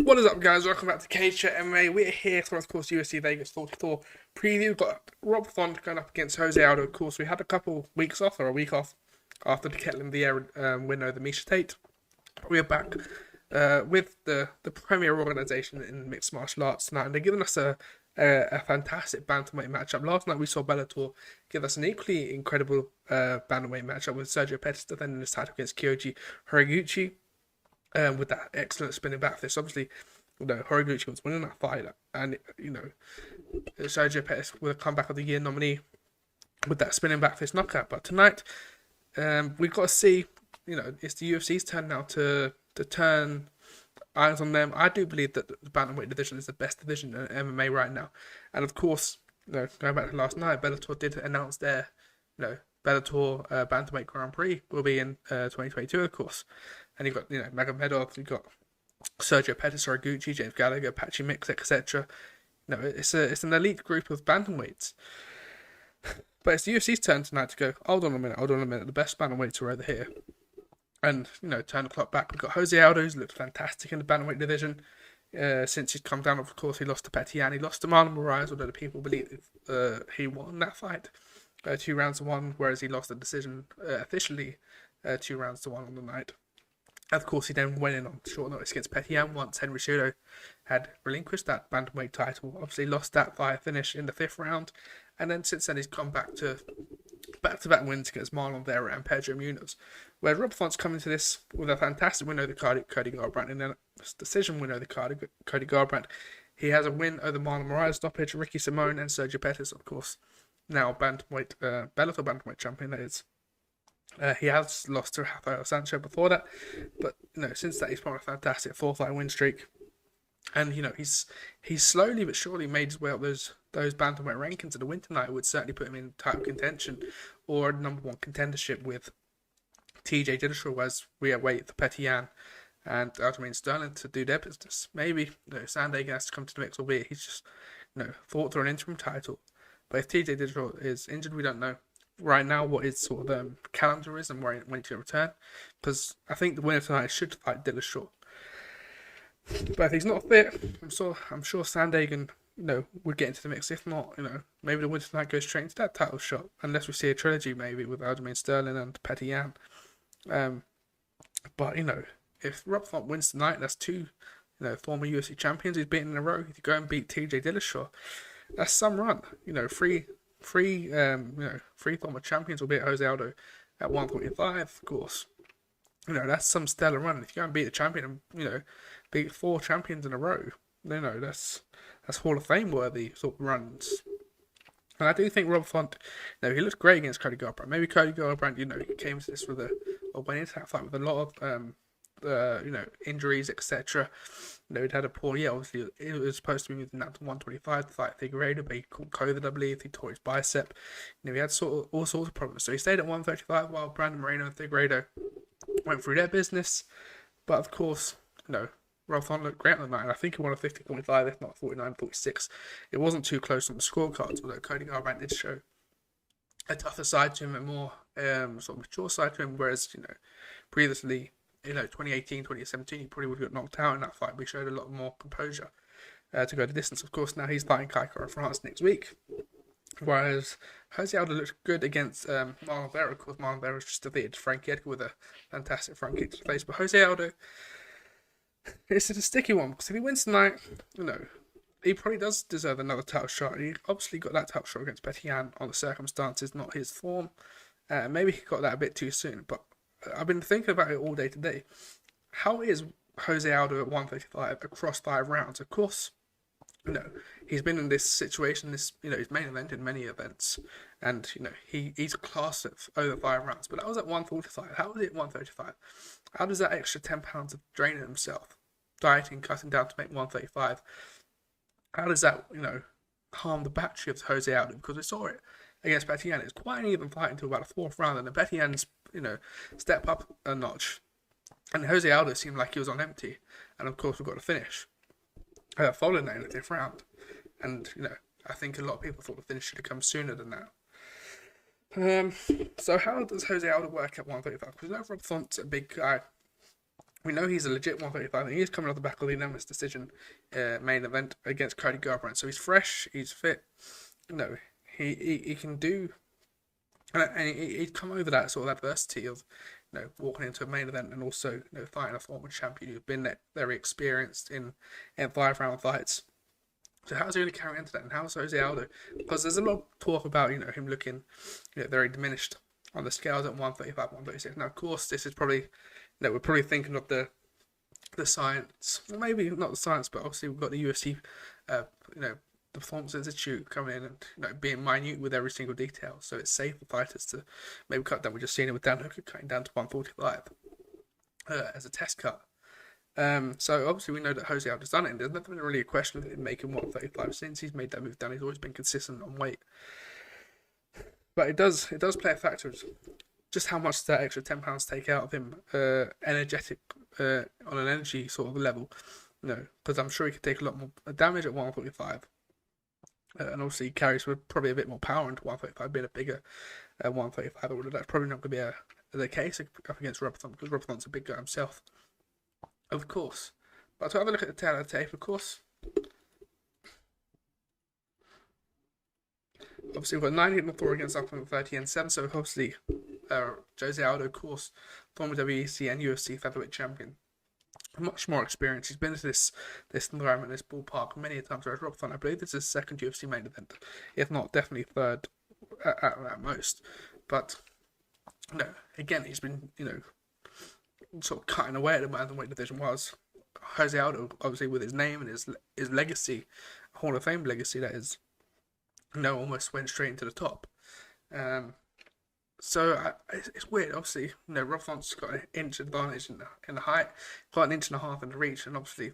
What is up, guys? Welcome back to CageChat MMA. We're here for, of course, UFC Vegas 44 preview. Got Rob Font going up against Jose Aldo. Of course, we had a couple weeks off, or a week off, after the Ketlin Vieira win over Misha Tate. We're back with the premier organisation in mixed martial arts tonight, and they're giving us a fantastic bantamweight matchup. Last night we saw Bellator give us an equally incredible bantamweight matchup with Sergio Pettis defending his title against Kyoji Horiguchi. With that excellent spinning back fist. Obviously, Horiguchi was winning that fight, and Sergio Pettis will come back of the year nominee with that spinning back fist knockout. But tonight, we've got to see, it's the UFC's turn now to turn eyes on them. I do believe that the bantamweight division is the best division in MMA right now, and of course, going back to last night, Bellator did announce their, Bellator bantamweight Grand Prix will be in 2022, of course. And you've got, Magomedov, you've got Sergio Pettis, Horiguchi, James Gallagher, Patchy Mix, etc. It's an elite group of bantamweights. But it's the UFC's turn tonight to go, hold on a minute, the best bantamweights are over here. And, turn the clock back. We've got Jose Aldo, who's looked fantastic in the bantamweight division. Since he's come down, of course, he lost to Petian, he lost to Marlon Moraes, although the people believe he won that fight 2-1, whereas he lost the decision officially 2-1 on the night. Of course, he then went in on short notice against Petian once Henry Cejudo had relinquished that bantamweight title. Obviously, lost that via finish in the 5th round, and then since then he's come back to back-to-back wins against Marlon Vera and Pedro Munoz. Where Rob Font's coming to this with a fantastic win over Cody Garbrandt, and then a decision win over Cody Garbrandt. He has a win over Marlon Moraes stoppage, Ricky Simone, and Sergio Pettis, of course. Now bantamweight, Bellator bantamweight champion, that is. He has lost to Rafael Fiziev before that, but since that he's put on a fantastic 4-fight win streak, and he's slowly but surely made his way up those bantamweight rankings. And the win tonight would certainly put him in title contention or number 1 contendership with TJ Dillashaw as we await the Petian and Aljamain Sterling to do their business. Maybe Sandhagen has to come to the mix, albeit he's just fought for an interim title. But if TJ Dillashaw is injured, we don't know right now what his sort of calendar is and when he's going to return, because I think the winner tonight should fight Dillashaw. But if he's not fit, I'm sure Sandhagen would get into the mix. If not, maybe the winner tonight goes straight into that title shot, unless we see a trilogy maybe with Aljamain Sterling and Petian. But if Rob Font wins tonight, that's 2 former UFC champions he's beaten in a row. If you go and beat TJ Dillashaw, that's some run. Three former champions will beat Jose Aldo at 145, of course. That's some stellar run. If you go and beat a champion and, beat 4 champions in a row, that's Hall of Fame worthy sort of runs. And I do think Rob Font, he looked great against Cody Garbrandt. Maybe Cody Garbrandt, he came to this with went into that fight with a lot of injuries, etc. He'd had a poor year. Obviously, it was supposed to be moving down to 125 to fight Figueiredo, but he caught COVID, I believe. He tore his bicep. He had all sorts of problems. So he stayed at 135 while Brandon Moreno and Figueiredo went through their business. But of course, Rob Font looked great on the night. And I think he won a 50-45, if not 49-46. It wasn't too close on the scorecards, although Cody Garbrandt did show a tougher side to him, a more sort of mature side to him, whereas, previously, 2018, 2017, he probably would have got knocked out in that fight, but he showed a lot more composure to go the distance. Of course, now he's fighting Kai Kara France next week, whereas Jose Aldo looked good against Marlon Vera. Of course, Marlon Vera just defeated Frankie Edgar with a fantastic front kick to the face, but Jose Aldo, it's a sticky one, because if he wins tonight, he probably does deserve another title shot. He obviously got that title shot against Petian on the circumstances, not his form. Maybe he got that a bit too soon, but I've been thinking about it all day today. How is Jose Aldo at 135 across 5 rounds? Of course, he's been in this situation, he's main evented many events, and, he's a class of over 5 rounds, but that was at 145. How was it at 135? How does that extra 10 pounds of draining himself, dieting, cutting down to make 135, how does that, harm the battery of Jose Aldo? Because we saw it against Petian. It's quite an even fight until about the 4th round, and the Petian's, step up a notch. And Jose Aldo seemed like he was on empty. And of course, we've got to finish following that in the 5th round. And, I think a lot of people thought the finish should have come sooner than that. So how does Jose Aldo work at 135? Because Rob Font's a big guy. We know he's a legit 135, and he's coming off the back of the unanimous decision main event against Cody Garbrandt. So he's fresh, he's fit. He can do, and he'd come over that sort of adversity of, walking into a main event and also, fighting a former champion who's been very experienced in 5-round fights. So how's he going to carry into that? And how's Jose Aldo? Because there's a lot of talk about, him looking, very diminished on the scales at 135, 136. Now, of course, this is probably, we're probably thinking of the science, or maybe not the science, but obviously we've got the UFC, the Performance Institute coming in and, being minute with every single detail. So it's safe for fighters to maybe cut down. We've just seen it with Dan Hooker cutting down to 145 as a test cut. So obviously we know that Jose Aldo's done it, and there's nothing really a question of him making 135 since he's made that move down. He's always been consistent on weight, but it does play a factor just how much that extra £10 take out of him, energetic on an energy sort of level. Because I'm sure he could take a lot more damage at 145, and obviously he carries with probably a bit more power into 135, being a bigger 135. Although that's probably not going to be the case up against Robertson, because Robertson's a big guy himself. Of course. But to have a look at the tail of the tape, of course. Obviously, we've got 9-4 against up on 30 and 7. So, obviously, Jose Aldo, of course, former WEC and UFC featherweight champion. Much more experience. He's been to this environment, this ballpark, many times. Whereas Rob Font, I believe this is his second UFC main event, if not definitely third at most. But, again, he's been, sort of cutting away at the bantamweight division, whilst Jose Aldo, obviously with his name and his legacy, Hall of Fame legacy, that is, almost went straight into the top. So it's weird. Obviously, Rob Font's got an inch advantage in the height, got an inch and a half in the reach, and obviously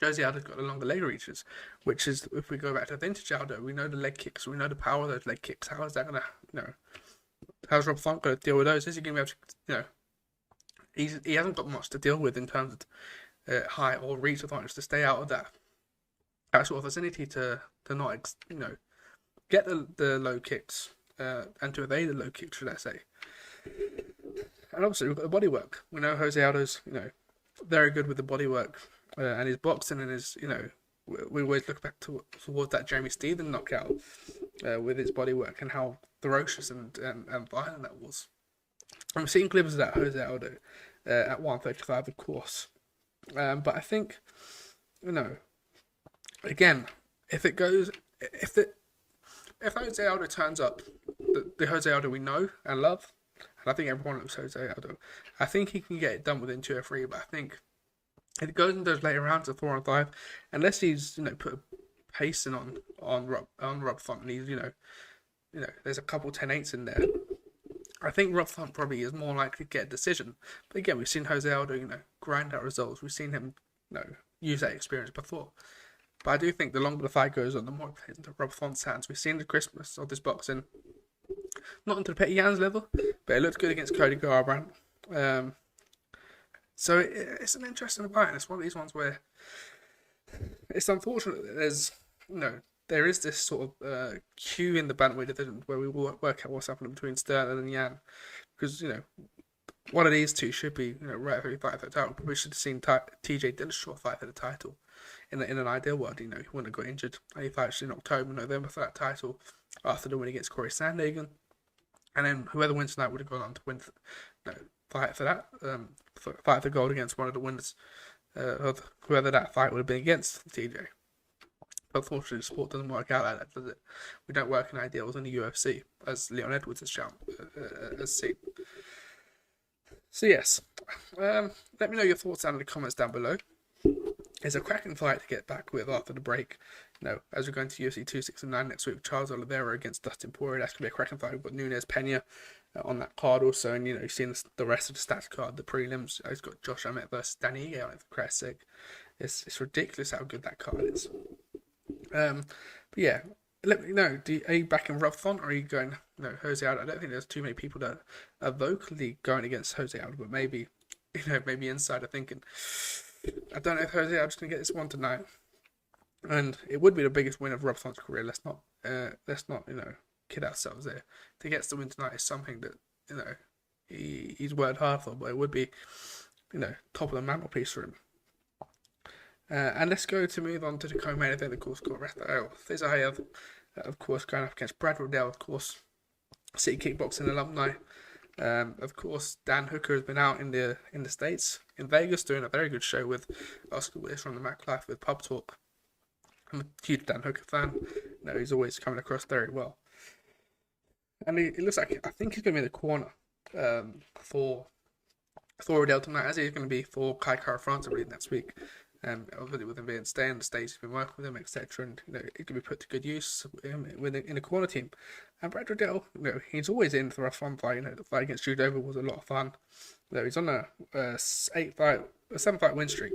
Jose Aldo's got the longer leg reaches, which is, if we go back to vintage Aldo, we know the leg kicks, we know the power of those leg kicks. How is that gonna, how's Rob Font going to deal with those? Is he going to be able to, he hasn't got much to deal with in terms of height or reach advantage to stay out of that sort of vicinity to not, get the low kicks and to evade the low kicks, should I say. And obviously we've got the body work. We know Jose Aldo's, very good with the body work and his boxing and his, we always look back towards that Jeremy Steven knockout with his body work and how ferocious and violent that was. I'm seeing clips of that Jose Aldo at 135, of course. But I think, again, if Jose Aldo turns up, the Jose Aldo we know and love, and I think everyone loves Jose Aldo, I think he can get it done within 2 or 3. But I think if it goes into those later rounds of 4 and 5, unless he's put a pacing on Rob Font, and he's there's a couple 10-8s in there, I think Rob Font probably is more likely to get a decision. But again, we've seen Jose Aldo, grind out results. We've seen him, use that experience before. But I do think the longer the fight goes on, the more it plays into Rob Font's hands. We've seen the crispness of this boxing, not into the Petty Yans level, but it looked good against Cody Garbrandt. So it's an interesting fight, and it's one of these ones where it's unfortunate that there's, there is this sort of queue in the bantamweight division where we will work out what's happening between Sterling and Yan, because one of these two should be right after he fight for the title. We should have seen TJ Dillashaw fight for the title in an ideal world. He wouldn't have got injured, and he fights in October, November for that title after the win against Corey Sandhagen, and then whoever wins tonight would have gone on to win, fight for that, fight for gold against one of the winners of whoever that fight would have been against, TJ. Unfortunately, the sport doesn't work out like that, does it? We don't work in ideals in the UFC, as Leon Edwards has seen. So yes, let me know your thoughts down in the comments down below. It's a cracking fight to get back with after the break. As we're going to UFC 269 next week, Charles Oliveira against Dustin Poirier. That's going to be a cracking fight. We've got Nunes Pena on that card also, and you've seen the rest of the stats card, the prelims. He's got Josh Emmett versus Danny Ige on it, for Christ's sake. It's ridiculous how good that card is. But yeah, let me know. Are you backing Rob Font, or are you going Jose Aldo? I don't think there's too many people that are vocally going against Jose Aldo, but maybe maybe inside are thinking, I don't know if Jose Aldo's going to get this one tonight, and it would be the biggest win of Rob Font's career. Let's not kid ourselves there. To get the win tonight is something that he's worked hard for, but it would be top of the mantelpiece for him. And let's move on to the co-main event. Of course, got Rafael Fiziev, of course, going up against Brad Riddell, of course, City Kickboxing alumni. Of course, Dan Hooker has been out in the States, in Vegas, doing a very good show with Oscar Willis from the Mac Life with Pub Talk. I'm a huge Dan Hooker fan. He's always coming across very well. And it looks like, I think he's going to be in the corner for Riddell tonight, as he's going to be for Kai Kara France, I believe, next week. Obviously, with him being staying in the States, he's been working with him, etc. And it can be put to good use in the corner team. And Brad Riddell, he's always in for a fun fight. The fight against Jude Over was a lot of fun. He's on a 7-fight win streak,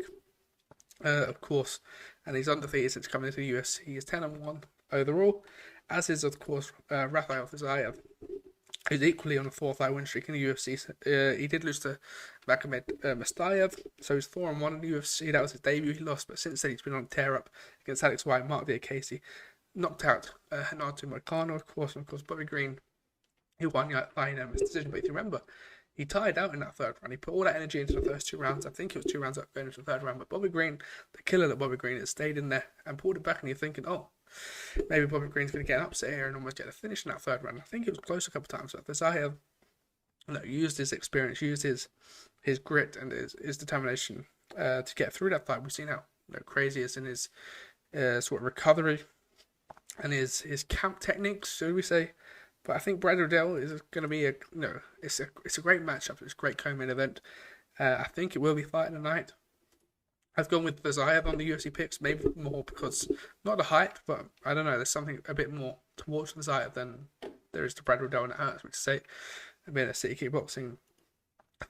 of course, and he's undefeated since coming into the UFC. He is 10-1 overall, as is, of course, Rafael Fiziev, who's equally on a 4-fight win streak in the UFC. He did lose to Magomed Mustayev, so he's 4-1 in the UFC. That was his debut. He lost, but since then he's been on a tear-up against Alex White, Mark Diakase. Knocked out Renato Moicano, of course, and of course Bobby Green, who won the fight in his decision. But if you remember, he tied out in that third round. He put all that energy into the first 2 rounds. I think it was 2 rounds up going into the third round. But Bobby Green, the killer that Bobby Green has, stayed in there and pulled it back. And you're thinking, oh, maybe Bobby Green's going to get an upset here and almost get a finish in that third round. I think it was close a couple of times. But Fiziev, used his experience, used his grit and his determination to get through that fight. We've seen how crazy he is in his sort of recovery and his camp techniques, should we say. But I think Brad Riddell is going to be it's a great matchup. It's a great co-main event. I think it will be fighting tonight. I've gone with Fiziev on the UFC picks, maybe more because not the hype, but I don't know. There's something a bit more towards Fiziev than there is to Brad Riddell, and it hurts me to say. I've been a City Kickboxing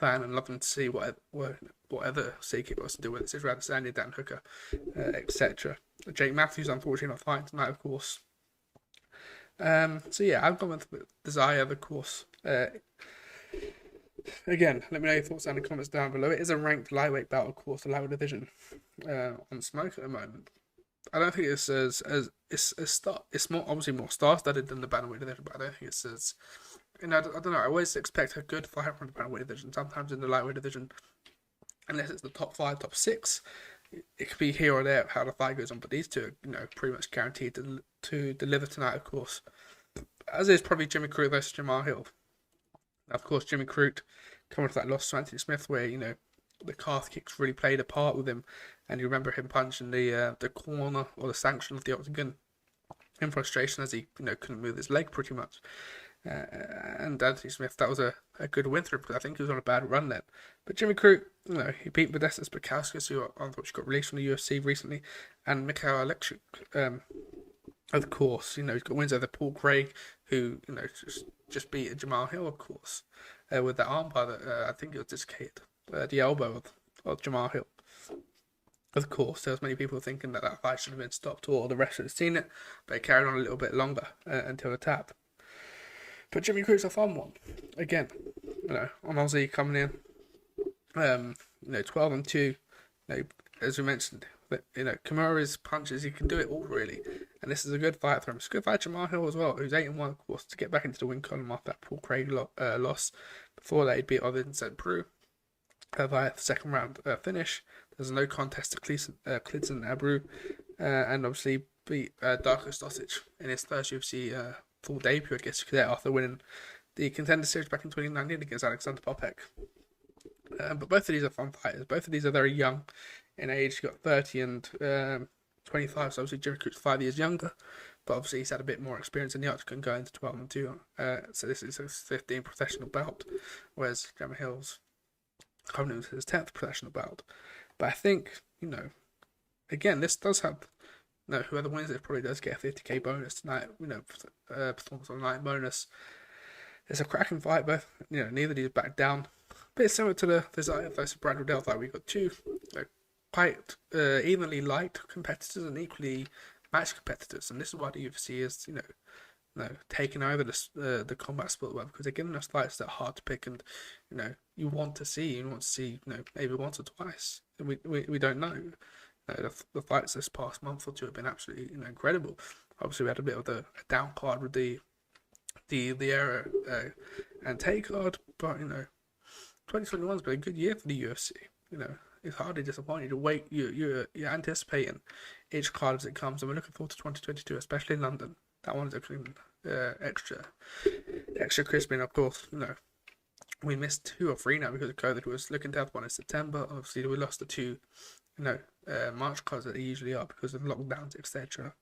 fan and loving to see what other City Kickboxers do, whether it's Israel Adesanya, Dan Hooker, etc. Jake Matthews, unfortunately, not fighting tonight, of course. So yeah, I've gone with Fiziev, of course. Again, let me know your thoughts down in the comments down below. It is a ranked lightweight bout, of course, the lightweight division on Smoke at the moment. I don't think it's it's more obviously more star-studded than the bantamweight division, but I don't think it's as I don't know. I always expect a good fight from the bantamweight division. Sometimes in the lightweight division, unless it's the top 5, top 6, it could be here or there how the fight goes on. But these two are pretty much guaranteed to deliver tonight, of course. As is probably Jimmy Crute versus Jamal Hill. Of course, Jimmy Crute coming off that loss to Anthony Smith, where the calf kicks really played a part with him, and you remember him punching the corner or the sanction of the octagon in frustration as he couldn't move his leg pretty much. And Anthony Smith, that was a good win for him because I think he was on a bad run then. But Jimmy Crute, he beat Modestas Bukauskas, who unfortunately got released from the UFC recently, and Mikhail Aleksyuk, of course. He's got wins over Paul Craig, who just beat Jamal Hill, of course, with that armbar that I think it was dislocated the elbow of Jamal Hill. Of course, there was many people thinking that fight should have been stopped, or the ref should have seen it, but it carried on a little bit longer until the tap. But Jimmy Crute's a fun one. Again, on Aussie coming in, 12-2. As we mentioned, Kimura's punches, he can do it all really, and this is a good fight for him. It's a good fight for Jamal Hill as well, who's 8-1, of course, to get back into the win column after that Paul Craig loss. Before that, he'd beat Vincent Prue via the second round finish. There's no contest to Klidson Abreu, and obviously beat Darko Stosic in his first UFC full debut, I guess you could say, after winning the Contender Series back in 2019 against Alexander Popek. But both of these are fun fighters. Both of these are very young in age. You've got 30 and 25, so obviously Jimmy Crute's 5 years younger, but obviously he's had a bit more experience in the octagon going to 12-2. So this is his 15th professional bout, whereas Jamal Hill's coming into his 10th professional bout. But I think, again, this does have, whoever wins it probably does get a 50k bonus tonight, performance on the night bonus. It's a cracking fight, both, neither of these back down. A bit similar to the Fiziev versus Brad Riddell fight. We've got two quite evenly liked competitors and equally matched competitors, and this is why the UFC is, taking over the combat sport well, because they're giving us fights that are hard to pick, and you want to see maybe once or twice. We don't know. The fights this past month or two have been absolutely incredible. Obviously, we had a bit of a down card with the era and take card, but 2021's been a good year for the UFC. it's hardly disappointing. You're anticipating each card as it comes, and we're looking forward to 2022, especially in London. That one's looking extra crispy, and of course, we missed 2 or 3 now because of COVID. We was looking to have one in September. Obviously, we lost the 2, March cards that they usually are because of lockdowns, etc.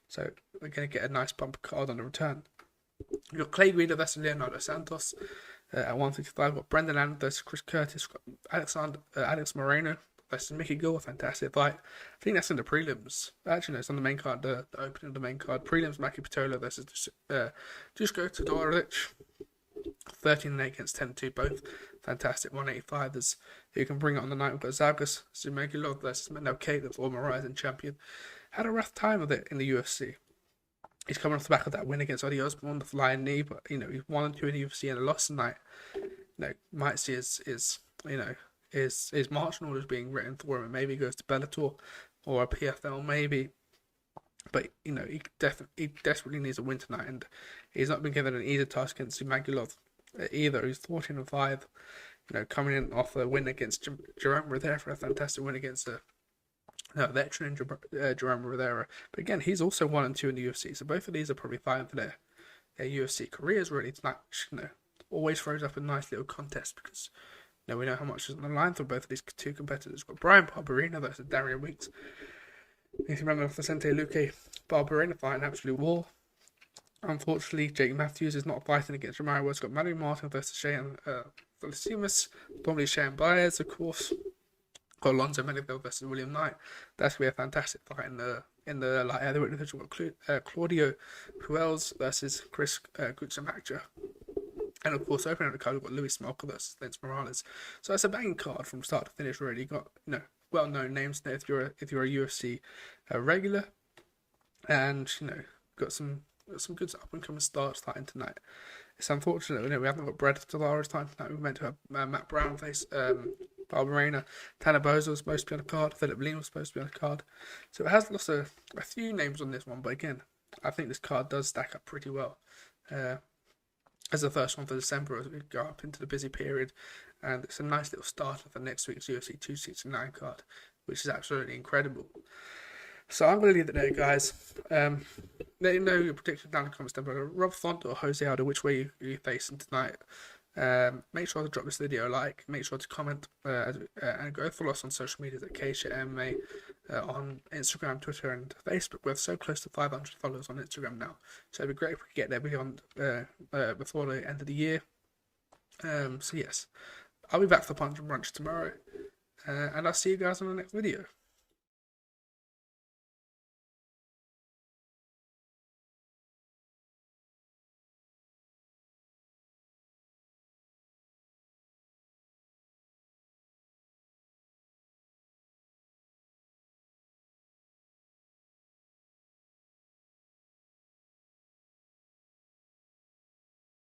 So we're going to get a nice bumper card on the return. You've got Clay Guida versus Leonardo Santos at 155. We've got Brendan Allen versus Chris Curtis. We've got Alex Moreno versus Mickey Gall. A fantastic fight. I think that's in the prelims. Actually, no, it's on the main card, the opening of the main card. Prelims, Maki Pitola versus Dusko Todorovic. 13-8 against 10-2, both fantastic 185ers who can bring it on the night. We've got Zavgas Zumagulov versus Manel K, the former Rising champion. Had a rough time with it in the UFC. He's coming off the back of that win against Eddie Osborne, the flying knee, but he's 1-2 in the UFC and a loss tonight. Might see his marching orders being written for him, and maybe he goes to Bellator or a PFL maybe. But he desperately needs a win tonight, and he's not been given an easy task against Zumagulov either. He's 14-5, coming in off a win against Jerome Rivera, for a fantastic win against a veteran Jerome Rivera. But again, he's also 1-2 in the UFC, so both of these are probably fighting for their UFC careers really tonight. Always throws up a nice little contest because we know how much is on the line for both of these 2 competitors. We've got Brian Barberena versus Darian Weeks. If you remember Vicente Luque Barberena fight, an absolute war. Unfortunately, Jake Matthews is not fighting against Romero. We've got Manuel Martin versus Cheyenne Felicimus, probably Cheyenne Baez, of course. Got Alonzo Meniville versus William Knight. That's going to be a fantastic fight in the light heavyweight division. We've got Claudio Puelles versus Chris Gutsamacha. And of course, opening up the card, we've got Luis Smolka versus Vince Morales. So it's a banging card from start to finish. Really, got well-known names there if you're a UFC regular, and got some good up-and-coming stars starting tonight. It's unfortunate we haven't got Brad Riddell starting tonight. We were meant to have Matt Brown face Barberena. Tanner Bozo was supposed to be on the card. Philip Lean was supposed to be on the card. So it has lost a few names on this one, but again, I think this card does stack up pretty well. As the first one for December as we go up into the busy period, and it's a nice little starter for next week's UFC 269 card, which is absolutely incredible. So I'm going to leave it there, guys. Let me know your predictions down in the comments down below. Rob Font or Jose Aldo, which way you're facing tonight. Make sure to drop this video a like. Make sure to comment and go follow us on social media at CageChat MMA on Instagram, Twitter, and Facebook. We're so close to 500 followers on Instagram now, so it'd be great if we could get there beyond before the end of the year. So yes, I'll be back for Punch and Brunch tomorrow, and I'll see you guys on the next video.